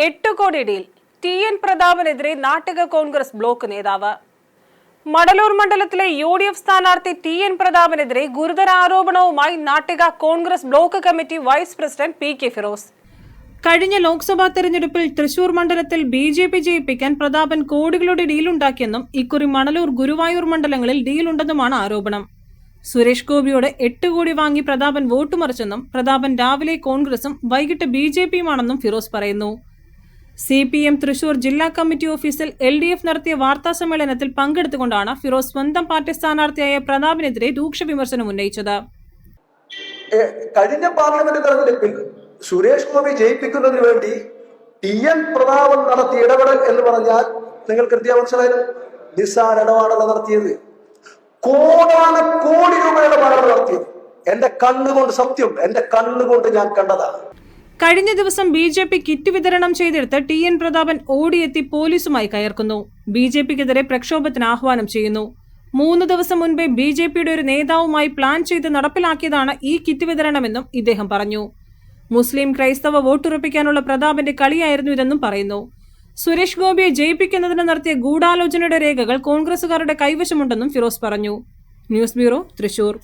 8 crore deal. TN. പ്രതാപനെതിരെ Nattika Congress block നേതാവ്. മടലൂർ മണ്ഡലത്തിലെ യു.ഡി.എഫ് സ്ഥാനാർത്ഥി ടി.എൻ. പ്രതാപനെതിരെ ഗുരുതര ആരോപണവുമായി Nattika Congress block committee vice president PK. Firoz. കഴിഞ്ഞ ലോക്സഭാ തെരഞ്ഞെടുപ്പിൽ തൃശൂർ മണ്ഡലത്തിൽ ബി.ജെ.പി. ജയിപ്പിക്കാൻ പ്രതാപൻ കോടികളുടെ ഡീലുണ്ടാക്കിയെന്നും ഇക്കുറി മണലൂർ, ഗുരുവായൂർ മണ്ഡലങ്ങളിൽ ഡീലുണ്ടെന്നുമാണ് ആരോപണം. സുരേഷ് ഗോപിയോട് 8 കോടി വാങ്ങി പ്രതാപൻ വോട്ട് മറിച്ചെന്നും പ്രതാപൻ രാവിലെ കോൺഗ്രസും വൈകിട്ട് ബി.ജെ.പിയുമാണെന്നും ഫിറോസ് പറയുന്നു. CPM തൃശൂർ ജില്ലാ കമ്മിറ്റി ഓഫീസിൽ LDF നടത്തിയ വാർത്താ സമ്മേളനത്തിൽ പങ്കെടുത്തുകൊണ്ടാണ് ഫിറോസ് സ്വന്തം പാർട്ടി സ്ഥാനാർത്ഥിയായ പ്രതാപനെതിരെ രൂക്ഷ വിമർശനം ഉന്നയിച്ചത്. കഴിഞ്ഞ പാർലമെന്റ് തെരഞ്ഞെടുപ്പിൽ സുരേഷ് ഗോപി ജയിപ്പിക്കുന്നതിന് വേണ്ടി ടി.എൻ. പ്രതാപൻ നടത്തിയ ഇടപെടൽ എന്ന് പറഞ്ഞാൽ നിങ്ങൾ കൃത്യം മനസ്സിലായത്. നിസ്സാര ഇടപാടല്ല നടത്തിയത്, കോടി രൂപയുടെ പണം നടത്തിയത്. എന്റെ കണ്ണുകൊണ്ട്, സത്യം എന്റെ കണ്ണുകൊണ്ട് ഞാൻ കണ്ടതാണ്. കഴിഞ്ഞ ദിവസം ബി.ജെ.പി. കിറ്റ് വിതരണം ചെയ്തെടുത്ത് ടി.എൻ. പ്രതാപൻ ഓടിയെത്തി പോലീസുമായി കയർക്കുന്നു. ബി.ജെ.പിക്കെതിരെ പ്രക്ഷോഭത്തിന് ആഹ്വാനം ചെയ്യുന്നു. 3 ദിവസം മുൻപേ ബി.ജെ.പിയുടെ ഒരു നേതാവുമായി പ്ലാൻ ചെയ്ത് നടപ്പിലാക്കിയതാണ് ഈ കിറ്റ് വിതരണമെന്നും ഇദ്ദേഹം പറഞ്ഞു. മുസ്ലിം ക്രൈസ്തവ വോട്ടുറപ്പിക്കാനുള്ള പ്രതാപന്റെ കളിയായിരുന്നു ഇതെന്നും പറയുന്നു. സുരേഷ് ഗോപിയെ ജയിപ്പിക്കുന്നതിന് നടത്തിയ ഗൂഢാലോചനയുടെ രേഖകൾ കോൺഗ്രസുകാരുടെ കൈവശമുണ്ടെന്നും ഫിറോസ് പറഞ്ഞു. News bureau, Thrissur.